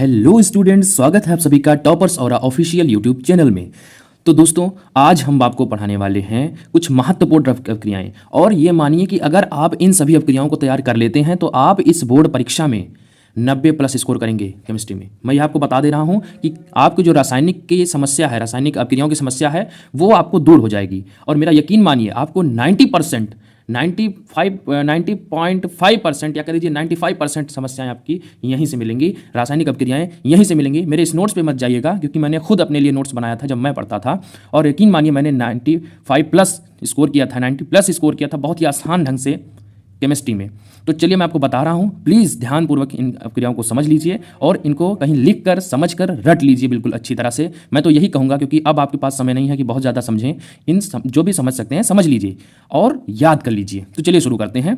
Hello students, स्वागत है आप सभी का टॉपर्स और ऑफिशियल यूट्यूब चैनल में। तो दोस्तों, आज हम आपको पढ़ाने वाले हैं कुछ महत्वपूर्ण अपक्रियाएं। और ये मानिए कि अगर आप इन सभी अपक्रियाओं को तैयार कर लेते हैं तो आप इस बोर्ड परीक्षा में 90+ स्कोर करेंगे केमिस्ट्री में। मैं ये आपको बता दे रहा हूँ कि आपकी जो रासायनिक की समस्या है, रासायनिक अपक्रियाओं की समस्या है, वो आपको दूर हो जाएगी। और मेरा यकीन मानिए, आपको 90% 90.5% या कह लीजिए 95% समस्याएं आपकी यहीं से मिलेंगी, रासायनिक अपक्रियाएं यहीं से मिलेंगी। मेरे इस नोट्स पे मत जाइएगा, क्योंकि मैंने खुद अपने लिए नोट्स बनाया था जब मैं पढ़ता था, और यकीन मानिए मैंने 95+ स्कोर किया था, 90+ स्कोर किया था बहुत ही आसान ढंग से केमिस्ट्री में। तो चलिए मैं आपको बता रहा हूँ, प्लीज़ ध्यानपूर्वक इन अपक्रियाओं को समझ लीजिए और इनको कहीं लिख कर समझ कर रट लीजिए बिल्कुल अच्छी तरह से। मैं तो यही कहूँगा, क्योंकि अब आपके पास समय नहीं है कि बहुत ज़्यादा समझें। जो भी समझ सकते हैं समझ लीजिए और याद कर लीजिए। तो चलिए शुरू करते हैं।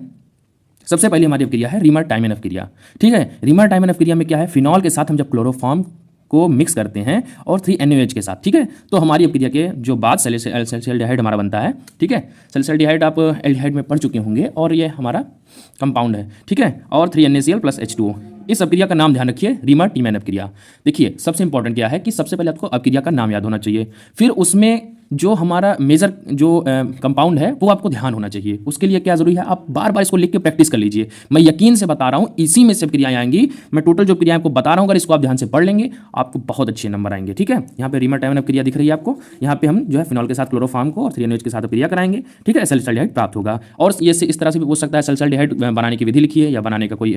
सबसे पहले हमारी अपक्रिया है रीमर टाइमन अपक्रिया। ठीक है, रीमर टाइमन अपक्रिया में क्या है, फिनॉल के साथ हम जब क्लोरोफॉर्म को मिक्स करते हैं और 3NaOH के साथ, ठीक है, तो हमारी अपक्रिया के जो बाद सैलिसिल्डिहाइड हमारा बनता है। ठीक है, सैलिसिल्डिहाइड आप एल्डिहाइड में पढ़ चुके होंगे और ये हमारा कंपाउंड है। ठीक है, और 3NaCl + H2O। इस अपक्रिया का नाम ध्यान रखिए, रीमर टाइमन अपक्रिया। देखिए, सबसे इंपॉर्टेंट क्या है कि सबसे पहले आपको अपक्रिया का नाम याद होना चाहिए, फिर उसमें जो हमारा मेजर जो कंपाउंड है वो आपको ध्यान होना चाहिए। उसके लिए क्या जरूरी है, आप बार बार इसको लिख के प्रैक्टिस कर लीजिए। मैं यकीन से बता रहा हूँ, इसी में से क्रियाएं आएंगी। मैं टोटल जो क्रियाएं आपको बता रहा हूँ, अगर इसको आप ध्यान से पढ़ लेंगे आपको बहुत अच्छे नंबर आएंगे। ठीक है, यहाँ पे रीमर टाइमन क्रिया दिख रही है आपको। यहाँ पे हम जो है फिनॉल के साथ क्लोरोफॉर्म को और 3NaOH के साथ क्रिया कराएंगे। ठीक है, सैलिसिल्डिहाइड प्राप्त होगा। और ये इस तरह से भी पूछ सकता है, सैलिसिल्डिहाइड बनाने की विधि लिखिए या बनाने का कोई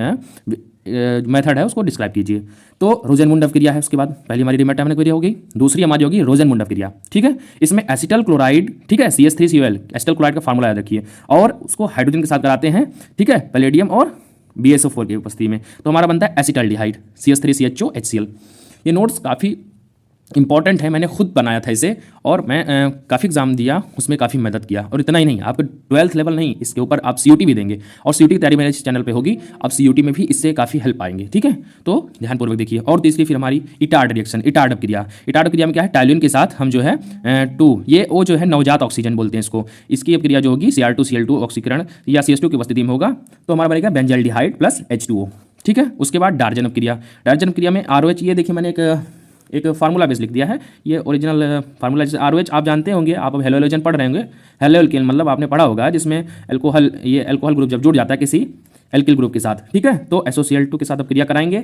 मेथड है उसको डिस्क्राइब कीजिए। तो रोजेनमुंड अपक्रिया है। उसके बाद पहली हमारी रीमर टाइमन क्रिया होगी, दूसरी हमारी होगी रोजेनमुंड अपक्रिया। ठीक है, इसमें एसिटल क्लोराइड, ठीक है, CH3Cl, एसिटल क्लोराइड का फार्मूला याद रखिए, और उसको हाइड्रोजन के साथ कराते हैं। ठीक है, पैलेडियम और BSO4 की उपस्थिति में, तो हमारा बनता है एसिटाल्डिहाइड, CH3CHO HCl। ये नोट्स काफ़ी इंपॉर्टेंट है, मैंने खुद बनाया था इसे, और मैं काफ़ी एग्जाम दिया, उसमें काफ़ी मदद किया। और इतना ही नहीं, आपको 12th लेवल नहीं, इसके ऊपर आप CUT भी देंगे, और CUT की तैयारी मेरे इस चैनल पे होगी। आप CUT में भी इससे काफ़ी हेल्प पाएंगे। ठीक है, तो ध्यानपूर्वक देखिए। और तीसरी फिर हमारी इटार्ड रिएक्शन, इटार्ड अपक्रिया। इटार्ड अपक्रिया में क्या है, टाइलिन के साथ हम जो है 2, ये वो जो है नवजात ऑक्सीजन बोलते हैं इसको, इसकी अपक्रिया जो होगी Cr2Cl2 ऑक्सीकरण या CH2 की उपस्थिति में होगा, तो हमारा बनेगा बेंजाल्डिहाइड + H2O। ठीक है, उसके बाद डार्जन अपक्रिया। डार्जन अपक्रिया में ROH, ये देखिए मैंने एक फार्मूला बेस लिख दिया है, ये ओरिजिनल फार्मूला। जैसे ROH आप जानते होंगे, आप अब हेलो हेलोजन पढ़ रहे होंगे। हेलो एल्केन मतलब आपने पढ़ा होगा, जिसमें अल्कोहल, ये अल्कोहल ग्रुप जब जुड़ जाता है किसी एल्किल ग्रुप के साथ, ठीक है, तो SOCl2 के साथ अब क्रिया कराएंगे,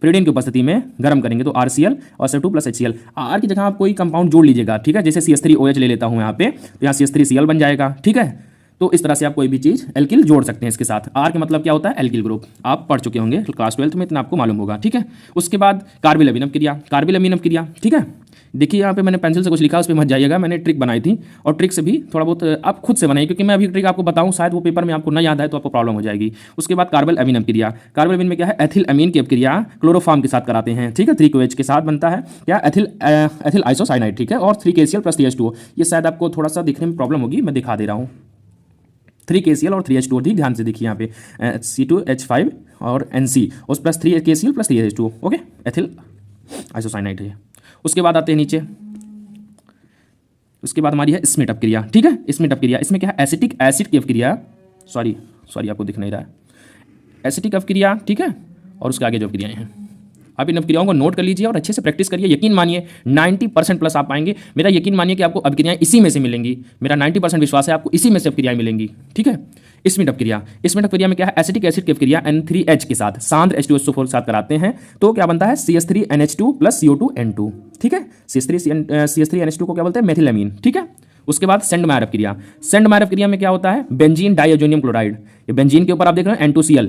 फ्रीडिन की उपस्थिति में गर्म करेंगे, तो RCl और SO2 + HCl। R की जगह आप कोई कंपाउंड जोड़ लीजिएगा। ठीक है, जैसे CH3OH ले लेता हूँ यहाँ पे, तो यहाँ CH3Cl बन जाएगा। ठीक है, तो इस तरह से आप कोई भी चीज़ एल्किल जोड़ सकते हैं इसके साथ। R का मतलब क्या होता है, एल्किल ग्रुप, आप पढ़ चुके होंगे क्लास 12th में, इतना आपको मालूम होगा। ठीक है, उसके बाद कार्बिल अमीन क्रिया, कार्बिल अमीन क्रिया। ठीक है, देखिए यहाँ पे मैंने पेंसिल से कुछ लिखा, उस पर मत जाइएगा, मैंने ट्रिक बनाई थी, और ट्रिक से भी थोड़ा बहुत आप खुद से बनाइए, क्योंकि मैं अभी ट्रिक आपको बताऊँ, शायद वो पेपर में आपको नहीं याद है तो आपको प्रॉब्लम हो जाएगी। उसके बाद कार्बल अमीन क्रिया। कार्बल अमीन में क्या है, एथिल अमीन की अपक्रिया क्लोरोफॉर्म के साथ कराते हैं। ठीक है, 3KOH के साथ बनता है क्या, एथिल आइसोसाइनाइड। ठीक है, और 3KCl + CH2O। ये शायद आपको थोड़ा सा दिखने में प्रॉब्लम होगी, मैं दिखा दे रहा हूँ। 3KCl और 3H2O, ठीक ध्यान से देखिए यहाँ पे C2H5 और NC उस + 3KCl + 3H2O। Okay, ethyl isocyanide है। उसके बाद आते हैं नीचे, उसके बाद हमारी है स्मिट अपक्रिया। ठीक है, स्मिट अपक्रिया, इसमें क्या है, एसिटिक एसिड की अपक्रिया, सॉरी आपको दिख नहीं रहा है, एसिटिक अपक्रिया। ठीक है, और उसके आगे जो अपक्रियाएं हैं, आप इन अपक्रियाओं को नोट कर लीजिए और अच्छे से प्रैक्टिस करिए। यकीन मानिए 90%+ आप पाएंगे। मेरा यकीन मानिए कि आपको अपक्रियाएं इसी में से मिलेंगी। मेरा 90% विश्वास है आपको इसी में से अपक्रियाएं मिलेंगी। ठीक है, स्मिट अपक्रिया। स्मिट अपक्रिया में क्या है, एसिटिक एसिड की अपक्रिया N3H के साथ सांद्र H2SO4 के साथ कराते हैं, तो क्या बनता है, CH3NH2 + CO2N2। ठीक है, CH3NH2 को क्या बोलते हैं, मेथिलअमीन। ठीक है, उसके बाद सेंडमायर अपक्रिया। सेंडमायर अपक्रिया में क्या होता है, बेंजीन डाइअजोनियम क्लोराइड। ये बेंजीन के ऊपर आप देख रहे हैं N2Cl,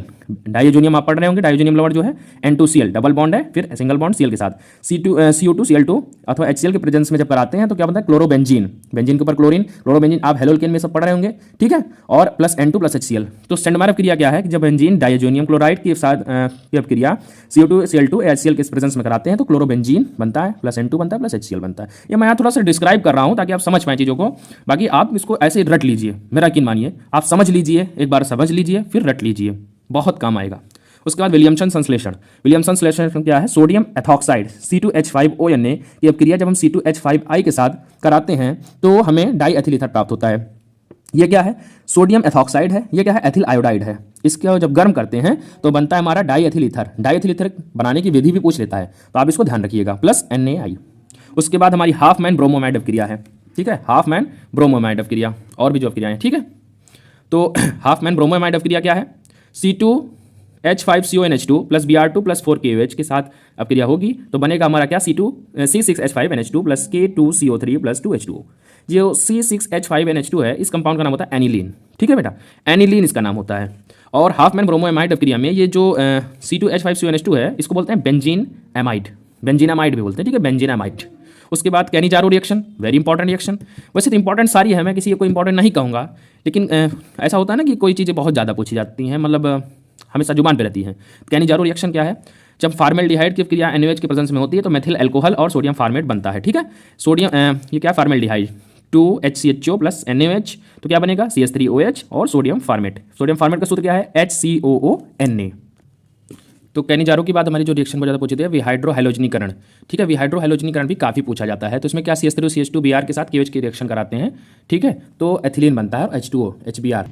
डाइअजोनियम आप पढ़ रहे होंगे, डाइअजोनियम लवर जो है N2Cl, डबल बॉन्ड है, फिर सिंगल बॉन्ड Cl के साथ CO2Cl2 अथवा HCl के प्रेजेंस में जब कराते हैं तो क्या बनता है, क्लोरोबेंजीन। बेंजीन के ऊपर क्लोरीन, क्लोरोबेंजीन आप हेलोल्केन में सब पढ़ रहे होंगे। ठीक है, और +N2 + HCl। तो सेंडमायर अपक्रिया क्या है कि जब बेंजीन डाइअजोनियम क्लोराइड के साथ की अपक्रिया CO2Cl2 HCl के प्रेजेंस में कराते हैं तो क्लोरोबेंजीन बनता है, +N2 बनता है, +HCl बनता है। ये मैं यहाँ थोड़ा सा डिस्क्राइब कर रहा हूँ ताकि आप समझ पाएं चीज़ों को, बाकी आप इसको ऐसे रट लीजिए। मेरा यकीन मानिए, आप समझ लीजिए, एक बार समझ लीजिए फिर रट लीजिए, बहुत काम आएगा। उसके बाद विलियमसन संश्लेषण। विलियमसन संश्लेषण क्या है, सोडियम एथॉक्साइड C2H5ONa की अपक्रिया जब हम C2H5I के साथ कराते हैं तो हमें डाई एथिल ईथर प्राप्त होता है। ये क्या है, सोडियम एथॉक्साइड है। ये क्या है, एथिल आयोडाइड है। इसको जब गर्म करते हैं तो बनता है हमारा die ethyl ether. Die ethyl ether बनाने की विधि भी पूछ लेता है, तो आप इसको ध्यान रखिएगा, प्लस NaI। उसके बाद हमारी हाफ मैन ब्रोमोमाइड अवक्रिया है, ठीक है, हाफ मैन ब्रोमोमाइड अवक्रिया, और भी जो अवक्रिया है, ठीक है। तो हाफ मैन ब्रोमोमाइड अवक्रिया क्या है, C2H5CONH2 plus Br2 plus 4KOH के साथ अवक्रिया होगी तो बनेगा हमारा क्या, C6H5NH2 plus K2CO3 plus 2H2O। जो C6H5NH2 है, इस कंपाउंड का नाम होता है एनिलीन, ठीक है बेटा, एनिलीन इसका नाम होता है। और हाफ मैन ब्रोमोएमाइड अवक्रिया में ये जो C2H5CONH2 है, इसको बोलते हैं बेंजीन एमाइड, बेंजीन एमाइड भी बोलते हैं, ठीक है, बेंजीन एमाइड। उसके बाद Cannizzaro reaction, very important reaction. वैसे तो इंपॉर्टेंट सारी है, मैं किसी को इंपॉर्टेंट नहीं कहूँगा, लेकिन ऐसा होता है ना कि कोई चीज़ें बहुत ज़्यादा पूछी जाती हैं, मतलब हमेशा जुबान पे रहती हैं। कैनिजारो रिएक्शन क्या है, जब फार्मेल्डिहाइड की क्रिया NaOH के प्रेजेंस में होती है तो मेथिल अल्कोहल और सोडियम फार्मेट बनता है, ठीक है। सोडियम ये क्या, फार्मेल्डिहाइड 2HCHO प्लस NaOH, तो क्या बनेगा CH3OH और सोडियम फार्मेट। सोडियम फार्मेट का सूत्र क्या है, HCOONA। तो कैनिजारो की बात हमारी जो रिएक्शन बहुत ज़्यादा पूछी थी, विहाइड्रो हैलोजनीकरण, ठीक है, विहाइड्रो हैलोजनीकरण भी काफ़ी पूछा जाता है। तो इसमें क्या, CH3CH2Br के साथ KOH की रिएक्शन कराते हैं, ठीक है, तो एथिलीन बनता है, H2O HBr,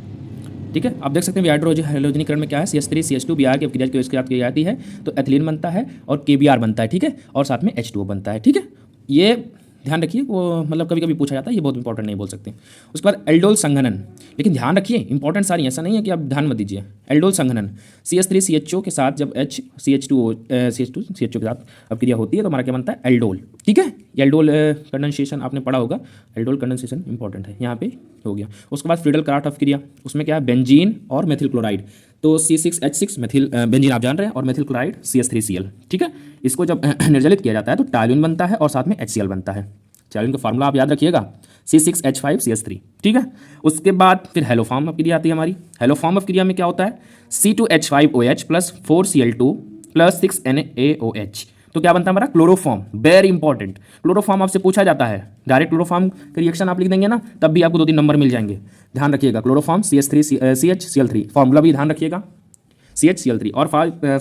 ठीक है। आप देख सकते हैं विहाइड्रो हैलोजनीकरण में क्या है, CH3CH2Br की अवक्रिया KOH के साथ की जाती है तो एथिलीन बनता है और KBr बनता है, ठीक है, और साथ में H2O बनता है, ठीक है। ये ध्यान रखिए, वो मतलब कभी कभी पूछा जाता है, ये बहुत इंपॉर्टेंट नहीं बोल सकते। उसके बाद एल्डोल संघनन, लेकिन ध्यान रखिए इंपॉर्टेंट सारी, ऐसा नहीं है कि आप ध्यान मत दीजिए। एल्डोल संघनन CH3CHO के साथ जब CH2CH2 के साथ अवक्रिया होती है तो हमारा क्या बनता है, एल्डोल, ठीक है। एल्डोल कंडेंसेशन आपने पढ़ा होगा, एल्डोल कंडेंसेशन इंपॉर्टेंट है, यहाँ पे हो गया। उसके बाद फ्रीडल क्राफ्ट अवक्रिया, उसमें क्या है, बेंजीन और मेथिल क्लोराइड, तो C6H6 मेथिल बेंजीन आप जान रहे हैं, और मेथिल क्लोराइड CH3Cl, ठीक है। इसको जब निर्जलित किया जाता है तो टालुइन बनता है और साथ में HCl बनता है। टालुइन का फार्मूला आप याद रखिएगा, C6H5CH3, ठीक है। उसके बाद फिर हेलोफॉर्म अवक्रिया आती है हमारी। हेलोफॉर्म अवक्रिया में क्या होता है, C2H5OH plus 4Cl2 plus 6NaOH, तो क्या बनता है हमारा, क्लोरोफॉर्म, वेरी इंपॉर्टेंट। क्लोरोफॉर्म आपसे पूछा जाता है, डायरेक्ट क्लोरोफॉर्म का रिएक्शन आप लिख देंगे ना, तब भी आपको 2-3 नंबर मिल जाएंगे। ध्यान रखिएगा, क्लोरोफॉर्म CH3CL3 फार्मूला भी ध्यान रखिएगा, CH Cl3 और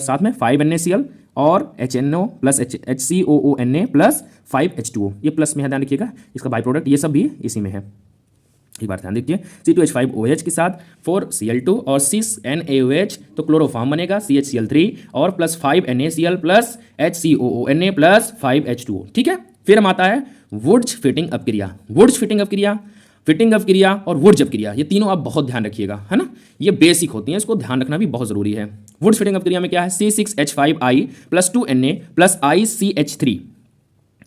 साथ में 5NaCl और HNO plus HCOONA plus 5H2O, ये प्लस में है, ध्यान रखिएगा। इसका बाई प्रोडक्ट ये सब भी इसी में है, एक बार ध्यान देखिए। C2H5OH के साथ 4Cl2 और 6NaOH, तो क्लोरोफॉर्म बनेगा CHCl3 और plus 5NaCl plus HCOONA plus 5H2O, ठीक है। फिर हम आता है वुड्स फिटिंग अपक्रिया। वुड्स फिटिंग अपक्रिया, फिटिंग अपक्रिया और वुड्स अपक्रिया, ये तीनों आप बहुत ध्यान रखिएगा, है ना, ये बेसिक होती हैं, इसको ध्यान रखना भी बहुत जरूरी है। वुड्स फिटिंग अपक्रिया में क्या है, C6H5I plus 2Na plus ICH3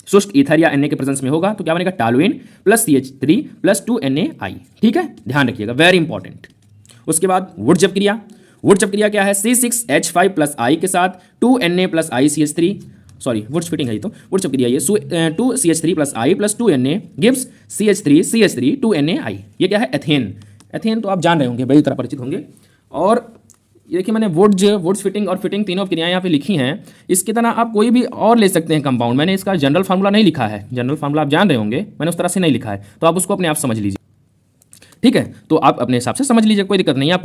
शुष्क ईथर या Na के प्रेजेंस में होगा तो क्या बनेगा, toluene plus CH3 plus 2NaI, ठीक है, ध्यान रखिएगा, वेरी इंपॉर्टेंट। उसके बाद वुड्स अपक्रिया, वुड्स अपक्रिया क्या है, C6H5 प्लस I के साथ 2Na plus ICH3, sorry woods fitting है ये, तो वुड्स अपक्रिया ये 2CH3 plus I plus 2Na gives CH3 2NaI। ये क्या है, एथेन। एथेन तो आप जान रहे होंगे, बड़ी तरह परिचित होंगे। और ये देखिए मैंने वुड्स फिटिंग और फिटिंग तीनों क्रियाएं यहाँ पे लिखी हैं। इसकी तरह आप कोई भी और ले सकते हैं कंपाउंड, मैंने इसका जनरल फार्मूला नहीं लिखा है, जनरल फार्मूला आप जान रहे होंगे, मैंने उस तरह से नहीं लिखा है, तो आप उसको अपने आप समझ लीजिए, ठीक है। तो आप अपने हिसाब से समझ लीजिए, कोई दिक्कत नहीं है, आप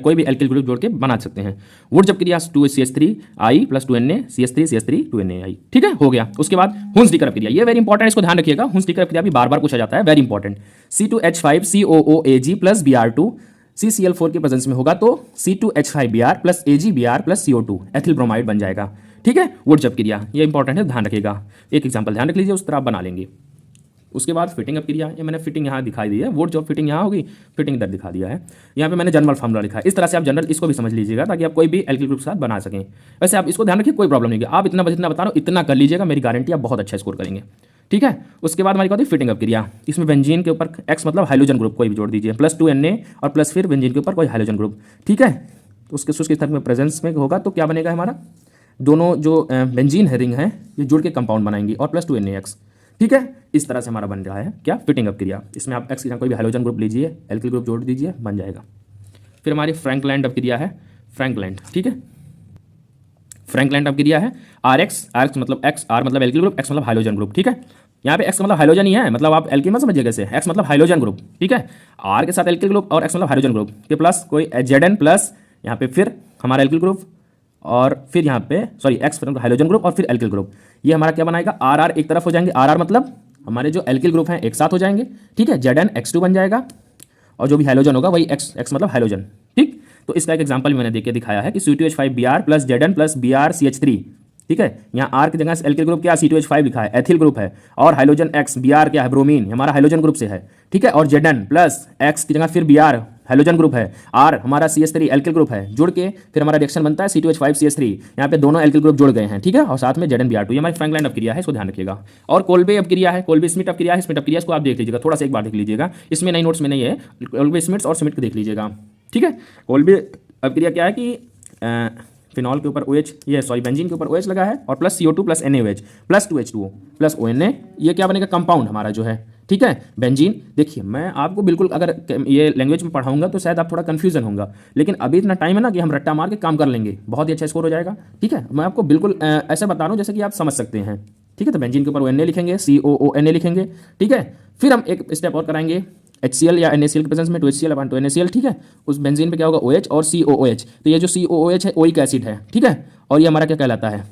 कोई भी एल्किल ग्रुप जोड़ के बना सकते हैं। Woods अपक्रिया 2CH3I plus 2Na CH3 2NaI, ठीक है, हो गया। उसके बाद हुंस-डीकर अपक्रिया, ये वेरी इंपॉर्टेंट, इसको ध्यान रखिएगा। हुंस-डीकर अपक्रिया भी बार बार पूछा जाता है, very important. C2H5COOAg plus Br2 CCl4 के प्रेजेंस में होगा तो C2H5Br plus AgBr plus CO2 ethyl bromide बन जाएगा, ठीक है। वुड्स अपक्रिया ये इंपॉर्टेंट है, ध्यान रखिएगा, एक एग्जांपल ध्यान रख लीजिए, उस तरह आप बना लेंगे। उसके बाद फिटिंग अपक्रिया, ये मैंने फिटिंग यहाँ दिखाई दी है, वुड्स ऑफ फिटिंग यहाँ होगी, फिटिंग इधर दिखा दिया है, यहाँ पे मैंने जनरल फार्मूला लिखा है। इस तरह से आप जनरल इसको भी समझ लीजिएगा ताकि आप कोई भी एल्किल ग्रुप के साथ बना सकें। वैसे आप इसको ध्यान रखिए, कोई प्रॉब्लम नहीं है, आप इतना बता रहा हूँ इतना कर लीजिएगा, मेरी गारंटी आप बहुत अच्छा स्कोर करेंगे, ठीक है। उसके बाद हमारी बात है फिटिंग अपक्रिया, इसमें बेंजीन के ऊपर X मतलब हाइड्रोजन ग्रुप कोई भी जोड़ दीजिए, प्लस 2Na और प्लस फिर बेंजीन के ऊपर कोई हाइड्रोजन ग्रुप, ठीक है। तो उसके शुष्क स्तर में प्रेजेंस में होगा तो क्या बनेगा हमारा, दोनों जो बेंजीन है रिंग है ये जुड़ के कंपाउंड बनाएंगी और प्लस 2NaX, ठीक है। इस तरह से हमारा बन रहा है क्या, फिटिंग अपक्रिया। इसमें आप X की कोई भी हाइड्रोजन ग्रुप लीजिए, एल्किल ग्रुप जोड़ दीजिए, बन जाएगा। फिर हमारी फ्रैंकलैंड अपक्रिया है, फ्रैंकलैंड, ठीक है। फ्रैंकलैंड अपक्रिया है RX मतलब X, R मतलब एल्किल ग्रुप, X मतलब हाइड्रोजन ग्रुप, ठीक है। यहाँ पे X मतलब हाइड्रोजन ही है, मतलब आप एल्किल मत समझिए कैसे, X मतलब हाइड्रोजन ग्रुप, ठीक है। R के साथ एल्किल ग्रुप और X मतलब हाइड्रोजन ग्रुप के प्लस कोई Zn प्लस यहाँ पे फिर हमारा एल्किल ग्रुप और फिर यहाँ पे सॉरी X हाइड्रोजन ग्रुप और फिर एल्किल ग्रुप, ये हमारा क्या बनाएगा, RR एक तरफ हो जाएंगे, RR मतलब हमारे जो एल्किल ग्रुप हैं एक साथ हो जाएंगे, ठीक है। Zn X2 बन जाएगा और जो भी हाइड्रोजन होगा वही एक्स, एक्स मतलब हाइड्रोजन। ठीक, तो इसका एक एग्जांपल मैंने देके दिखाया है कि C2H5Br plus Zn plus BrCH3। ठीक है, यहाँ R की जगह एल्किल ग्रुप क्या C2H5 लिखा है, एथिल ग्रुप है, और हाइड्रोजन X Br क्या है, ब्रोमीन, हमारा हाइड्रोजन ग्रुप से है। ठीक है, और Zn प्लस X की जगह फिर Br हाइड्रोजन ग्रुप है, R हमारा CH3 एल्किल ग्रुप है, जुड़ के फिर हमारा रिएक्शन बनता है C2H5CH3। यहाँ पे दोनों एल्किल ग्रुप जुड़ गए हैं। ठीक है, और साथ में ZnBr2, ये हमारी फ्रैंकलाइन अपक्रिया है, इसको ध्यान रखिएगा। और कोल्बे अपक्रिया है, कोल्बे स्मिट अपक्रिया है, स्मिट अपक्रिया इसको आप देख लीजिएगा, थोड़ा सा एक बार देख लीजिएगा, इसमें नई नोट्स में नहीं है, कोल्बे स्मिट्स और स्मिट को देख लीजिएगा। ठीक है, कोल्बे अपक्रिया क्या है कि फिनॉल के ऊपर OH, ये सॉरी बेंजीन के ऊपर OH लगा है, और plus CO2 plus NaOH plus 2H2O plus ONa, ये क्या बनेगा, कंपाउंड हमारा जो है। ठीक है, बेंजीन। देखिए मैं आपको बिल्कुल अगर ये लैंग्वेज में पढ़ाऊंगा तो शायद आप थोड़ा कन्फ्यूजन होगा, लेकिन अभी इतना टाइम है ना कि हम रट्टा मार के काम कर लेंगे, बहुत ही अच्छा स्कोर हो जाएगा। ठीक है, मैं आपको बिल्कुल ऐसा बता रहा हूँ जैसे कि आप समझ सकते हैं। ठीक है, तो बेंजीन के ऊपर ONa लिखेंगे, COONa लिखेंगे। ठीक है, फिर हम एक स्टेप और कराएंगे, HCl या NaCl के प्रेजेंस में 2HCl अपन 2NaCl। ठीक है, उस बेंजीन पे क्या होगा, OH और COOH, तो ये जो COOH है ओइक एसिड है। ठीक है, और ये हमारा क्या कहलाता है,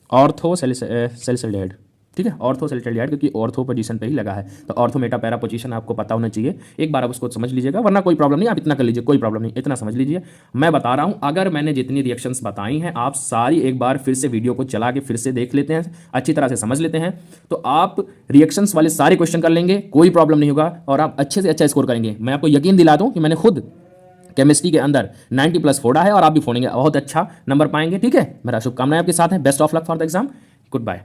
ऑर्थो सैलिसाइल्डिहाइड। ठीक है, ऑर्थो सैलिसाइल्डिहाइड, क्योंकि ऑर्थो पोजीशन पे ही लगा है, तो ऑर्थो मेटा पैरा पोजीशन आपको पता होना चाहिए। एक बार आप उसको समझ लीजिएगा, वरना कोई प्रॉब्लम नहीं, आप इतना कर लीजिए, कोई प्रॉब्लम नहीं, इतना समझ लीजिए। मैं बता रहा हूँ, अगर मैंने जितनी रिएक्शंस बताई हैं आप सारी एक बार फिर से वीडियो को चला के फिर से देख लेते हैं, अच्छी तरह से समझ लेते हैं, तो आप रिएक्शंस वाले सारे क्वेश्चन कर लेंगे, कोई प्रॉब्लम नहीं होगा, और आप अच्छे से अच्छा स्कोर करेंगे। मैं आपको यकीन दिला दूँ कि मैंने खुद केमिस्ट्री के अंदर 90+ फोड़ा है, और आप भी फोड़ेंगे, बहुत अच्छा नंबर पाएंगे। ठीक है, मेरा शुभकामनाएं आपके साथ है, best of luck for the exam, good bye.